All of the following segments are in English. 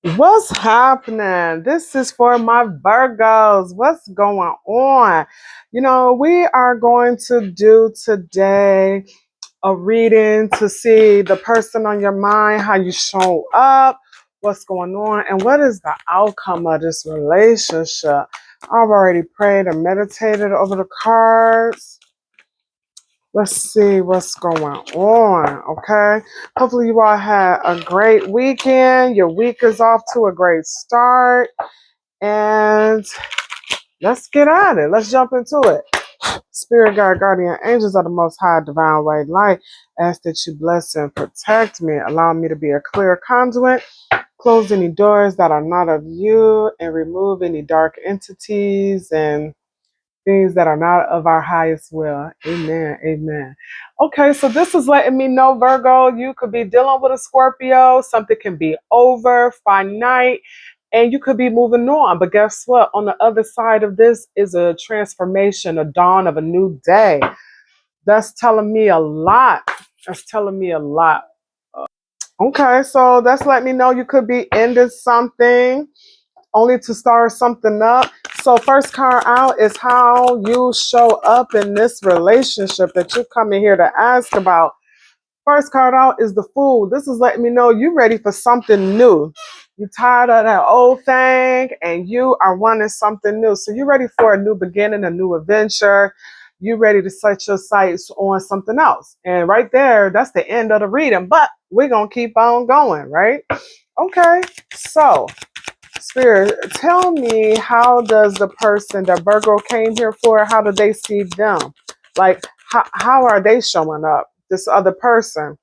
What's happening? This is for my Virgos. What's going on? We are going to do today a reading to see the person on your mind, how you show up, what's going on, and what is the outcome of this relationship. I've already prayed and meditated over the cards. Let's see what's going on, okay? Hopefully you all had a great weekend. Your week is off to a great start. And let's get at it. Let's jump into it. Spirit guide, guardian, angels of the most high, divine white light. Ask that you bless and protect me. Allow me to be a clear conduit. Close any doors that are not of you and remove any dark entities and things that are not of our highest will. Amen. Amen. Okay, so this is letting me know, Virgo, you could be dealing with a Scorpio. Something can be over, finite, and you could be moving on. But guess what? On the other side of this is a transformation, a dawn of a new day. That's telling me a lot. That's telling me a lot. Okay, so that's letting me know you could be ending something only to start something up. So first card out is how you show up in this relationship that you're coming here to ask about. First card out is the Fool. This is letting me know you're ready for something new. You're tired of that old thing and you are wanting something new. So you're ready for a new beginning, a new adventure. You're ready to set your sights on something else. And right there, that's the end of the reading. But we're going to keep on going, right? Okay, so Spirit, tell me, how does the person that Virgo came here for, how do they see them? Like, how are they showing up? This other person.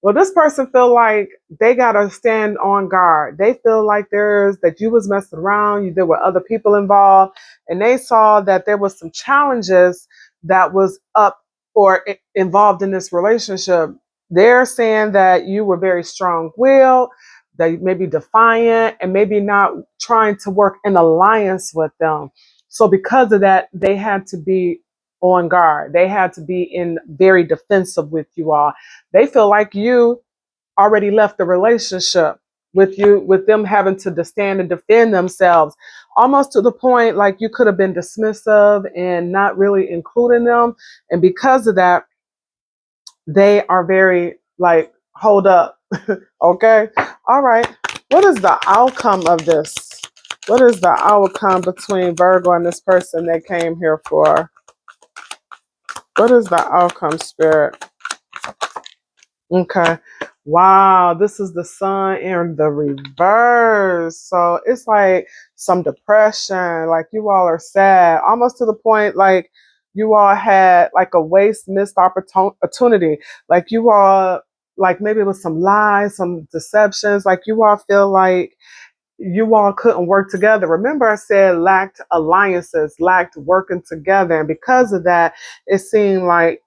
Well, this person feel like they gotta stand on guard. They feel like that you was messing around, there were other people involved, and they saw that there was some challenges that was up or involved in this relationship. They're saying that you were very strong-willed, that you may be defiant, and maybe not trying to work in alliance with them. So because of that, they had to be on guard. They had to be in very defensive with you all. They feel like you already left the relationship with them having to stand and defend themselves, almost to the point like you could have been dismissive and not really including them. And because of that, they are very like, hold up. Okay. All right. What is the outcome of this? What is the outcome between Virgo and this person they came here for? What is the outcome, Spirit? Okay. Wow, this is the sun in the reverse. So it's like some depression, like you all are sad, almost to the point like you all had like a missed opportunity. Like you all, like maybe it was some lies, some deceptions, like you all feel like you all couldn't work together. Remember, I said lacked alliances, lacked working together. And because of that, it seemed like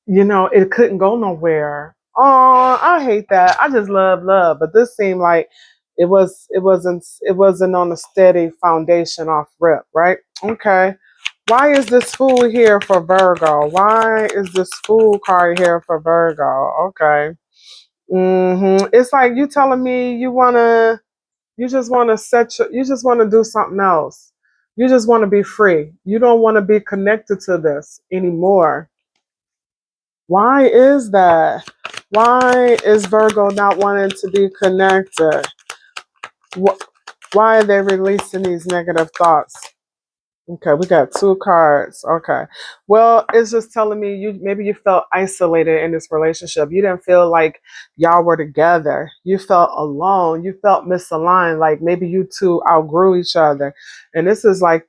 it couldn't go nowhere. Oh, I hate that. I just love love, but this seemed like it wasn't on a steady foundation off rip, right? Okay. Why is this Fool here for Virgo? Why is this Fool card here for Virgo? Okay. It's like you telling me you just wanna you just wanna do something else. You just want to be free. You don't want to be connected to this anymore. Why is that? Why is Virgo not wanting to be connected? Why are they releasing these negative thoughts? Okay, we got two cards. Okay. Well, it's just telling me maybe you felt isolated in this relationship. You didn't feel like y'all were together. You felt alone. You felt misaligned. Like maybe you two outgrew each other. And this is like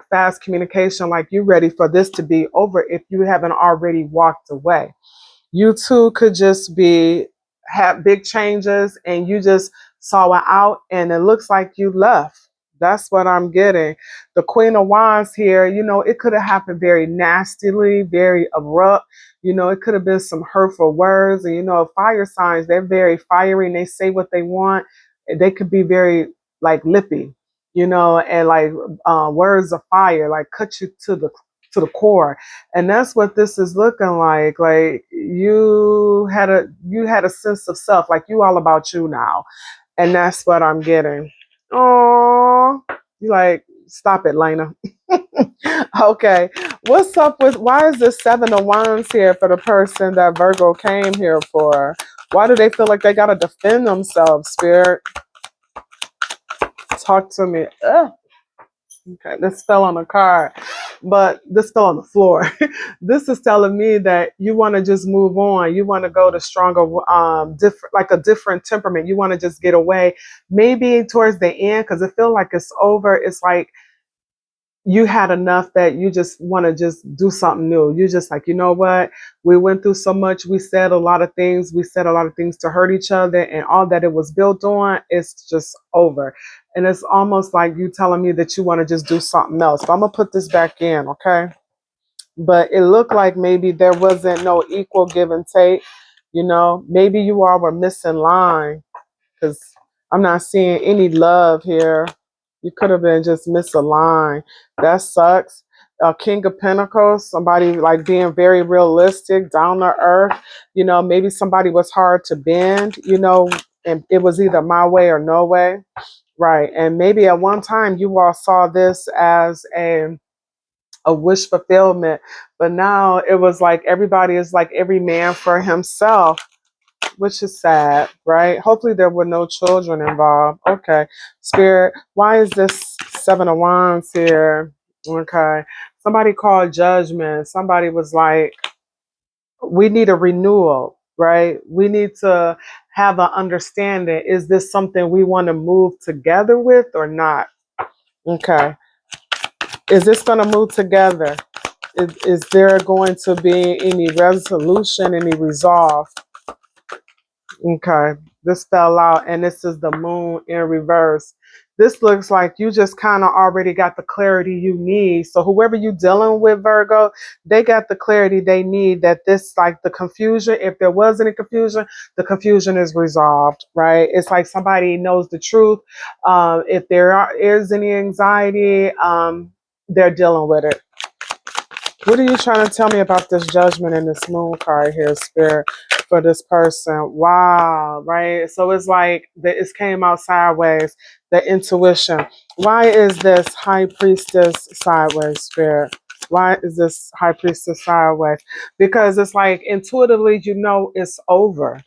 fast communication, like you ready for this to be over if you haven't already walked away. You two could just have big changes and you just saw it out and it looks like you left. That's what I'm getting. The Queen of Wands here, it could have happened very nastily, very abrupt. It could have been some hurtful words. And, fire signs, they're very fiery and they say what they want. They could be very like lippy, and like words of fire, like cut you to the core. And that's what this is looking like. Like you had a sense of self, like you all about you now. And that's what I'm getting. Oh, you like, stop it, Lena. Okay. What's up with, why is this Seven of Wands here for the person that Virgo came here for? Why do they feel like they got to defend themselves, Spirit? Talk to me. Ugh. Okay, this fell on a card, but this fell on the floor. This is telling me that you want to just move on. You want to go to stronger, different, like a different temperament. You want to just get away. Maybe towards the end, because it feels like it's over. It's like you had enough that you just want to just do something new. You just like, you know what? We went through so much. We said a lot of things. We said a lot of things to hurt each other, and all that it was built on is just over. And it's almost like you telling me that you want to just do something else. But I'm gonna put this back in, okay? But it looked like maybe there wasn't no equal give and take. You know, maybe you all were missing line because I'm not seeing any love here. You could have been just misaligned. That sucks. King of Pentacles, somebody like being very realistic, down to earth. You know, maybe somebody was hard to bend, you know, and it was either my way or no way. Right. And maybe at one time you all saw this as a wish fulfillment, but now it was like everybody is like every man for himself, which is sad, right? Hopefully there were no children involved. Okay. Spirit, why is this Seven of Wands here? Okay. Somebody called judgment. Somebody was like, we need a renewal, right? We need to have an understanding. Is this something we want to move together with or not? Okay. Is this going to move together? Is there going to be any resolution, any resolve? Okay, this fell out, and this is the moon in reverse. This looks like you just kind of already got the clarity you need. So whoever you dealing with, Virgo, they got the clarity they need, that this, like the confusion, if there was any confusion, the confusion is resolved, right? It's like somebody knows the truth. If is any anxiety, they're dealing with it. What are you trying to tell me about this judgment and this moon card here, Spirit, for this person? Wow, right? So it's like it came out sideways, the intuition. Why is this High Priestess sideways, Spirit? Why is this High Priestess sideways? Because it's like intuitively, you know it's over.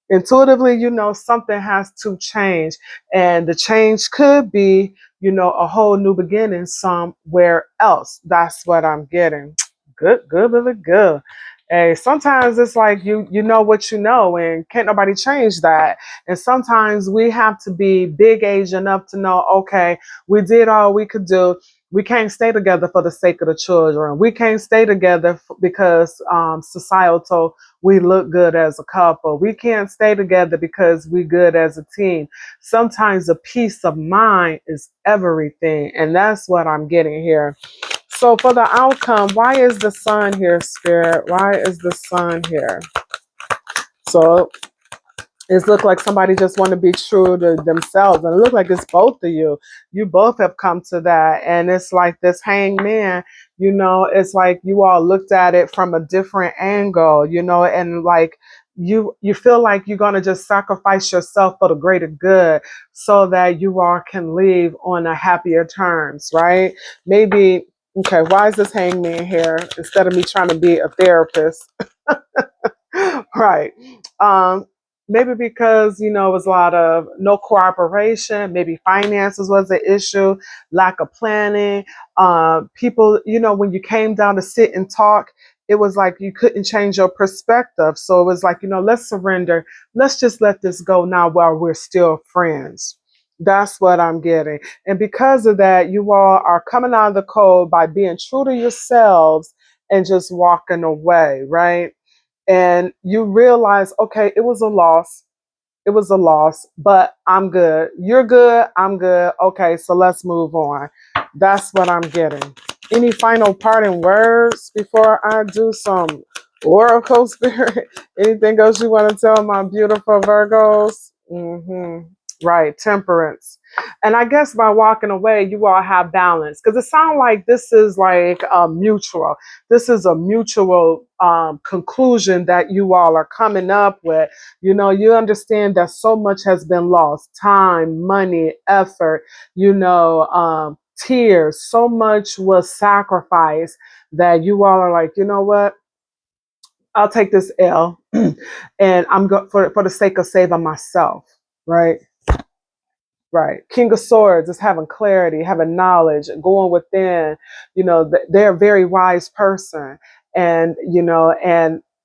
Intuitively, you know something has to change. And the change could be, you know, a whole new beginning somewhere else. That's what I'm getting. Good, good, really good. Hey, sometimes it's like you know what you know, and can't nobody change that. And sometimes we have to be big age enough to know, okay, we did all we could do. We can't stay together for the sake of the children. We can't stay together because societal we look good as a couple. We can't stay together because we good as a team. Sometimes a peace of mind is everything, and that's what I'm getting here. So for the outcome, why is the sun here, Spirit? Why is the sun here? So it looked like somebody just want to be true to themselves. And it looked like it's both of you. You both have come to that. And it's like this hangman, you know, it's like you all looked at it from a different angle, you know, and like you feel like you're going to just sacrifice yourself for the greater good so that you all can leave on a happier terms, right? Maybe, okay, why is this hangman here instead of me trying to be a therapist? Right. Um, Maybe because, you know, it was a lot of no cooperation, maybe finances was an issue, lack of planning. People, you know, when you came down to sit and talk, it was like you couldn't change your perspective. So it was like, you know, let's surrender. Let's just let this go now while we're still friends. That's what I'm getting. And because of that, you all are coming out of the cold by being true to yourselves and just walking away, right? And you realize, okay, it was a loss. It was a loss, but I'm good. You're good. I'm good. Okay, so let's move on. That's what I'm getting. Any final parting words before I do some oracle spirit? Anything else you want to tell my beautiful Virgos? Right, temperance. And I guess by walking away, you all have balance because it sounds like this is like mutual. This is a mutual conclusion that you all are coming up with. You know, you understand that so much has been lost: time, money, effort, tears. So much was sacrificed that you all are like, you know what? I'll take this L and for the sake of saving myself, right? Right. King of Swords is having clarity, having knowledge, going within. They're a very wise person. And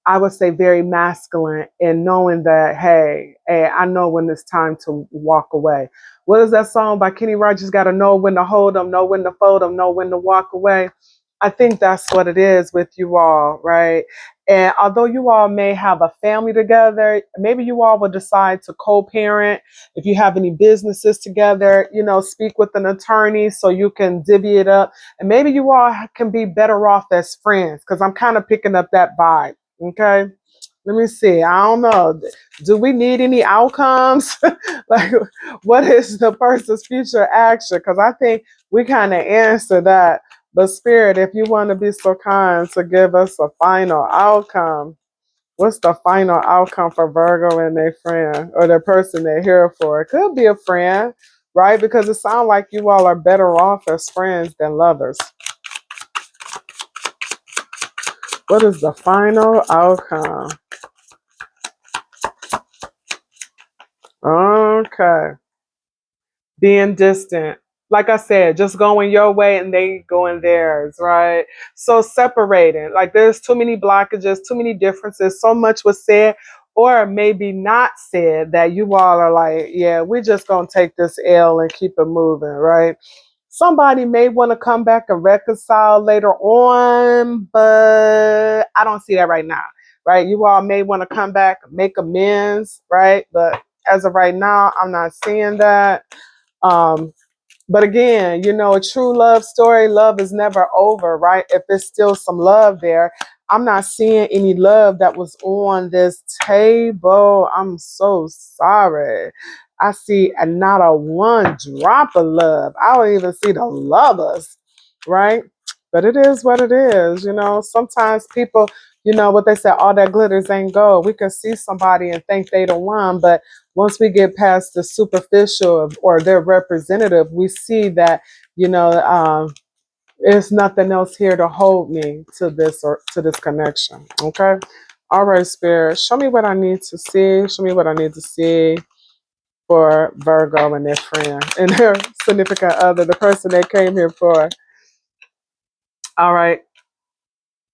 I would say very masculine in knowing that, hey, I know when it's time to walk away. What is that song by Kenny Rogers? Got to know when to hold them, know when to fold them, know when to walk away. I think that's what it is with you all, right? And although you all may have a family together, maybe you all will decide to co-parent. If you have any businesses together, speak with an attorney so you can divvy it up. And maybe you all can be better off as friends because I'm kind of picking up that vibe. Okay. Let me see. I don't know. Do we need any outcomes? Like, what is the person's future action? Because I think we kind of answer that. But, Spirit, if you want to be so kind to give us a final outcome, what's the final outcome for Virgo and their friend or the person they're here for? It could be a friend, right? Because it sounds like you all are better off as friends than lovers. What is the final outcome? Okay. Being distant. Like I said, just going your way and they going theirs, right? So separating. Like there's too many blockages, too many differences, so much was said or maybe not said that you all are like, yeah, we're just gonna take this L and keep it moving, right? Somebody may want to come back and reconcile later on, but I don't see that right now, right? You all may want to come back, make amends, right? But as of right now, I'm not seeing that. Um, but again, a true love story, love is never over, right? If there's still some love there, I'm not seeing any love that was on this table. I'm so sorry. I see not a one drop of love. I don't even see the lovers, right? But it is what it is. Sometimes people, what they say, all that glitters ain't gold. We can see somebody and think they the one, but once we get past the superficial or their representative, we see that, there's nothing else here to hold me to this or to this connection. Okay. All right, Spirit. Show me what I need to see. Show me what I need to see for Virgo and their friend and their significant other, the person they came here for. All right.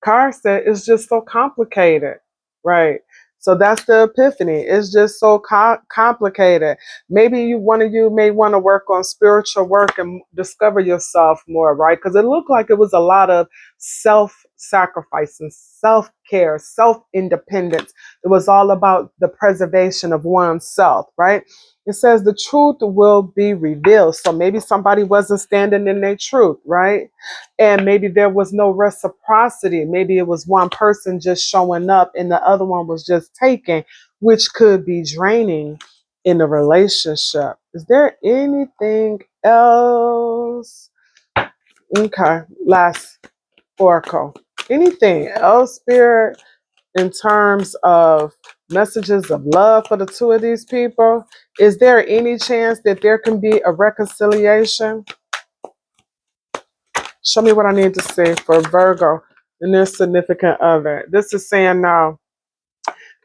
Car said it's just so complicated, right? So that's the epiphany. It's just so complicated. Maybe one of you may want to work on spiritual work and discover yourself more, right? Because it looked like it was a lot of self-sacrifice and self-care, self-independence. It was all about the preservation of oneself, right? It says the truth will be revealed. So maybe somebody wasn't standing in their truth, right? And maybe there was no reciprocity. Maybe it was one person just showing up and the other one was just taking, which could be draining in the relationship. Is there anything else? Okay, last oracle. Anything else, Spirit, in terms of messages of love for the two of these people? Is there any chance that there can be a reconciliation? Show me what I need to see for Virgo and their significant other. This is saying now,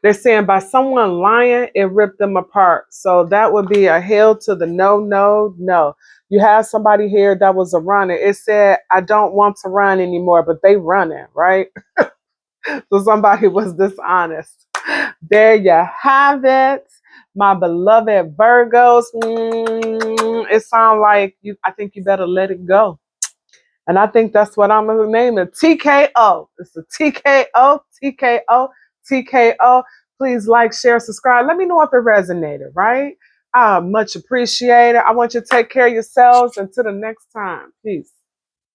they're saying by someone lying, it ripped them apart. So that would be a hell to the no, no, no. You have somebody here that was a runner. It said, I don't want to run anymore, but they running, right? So somebody was dishonest. There you have it. My beloved Virgos. It sounds like I think you better let it go. And I think that's what I'm going to name it. TKO. It's a TKO, TKO, TKO. Please like, share, subscribe. Let me know if it resonated, right? I much appreciate it. I want you to take care of yourselves. Until the next time. Peace.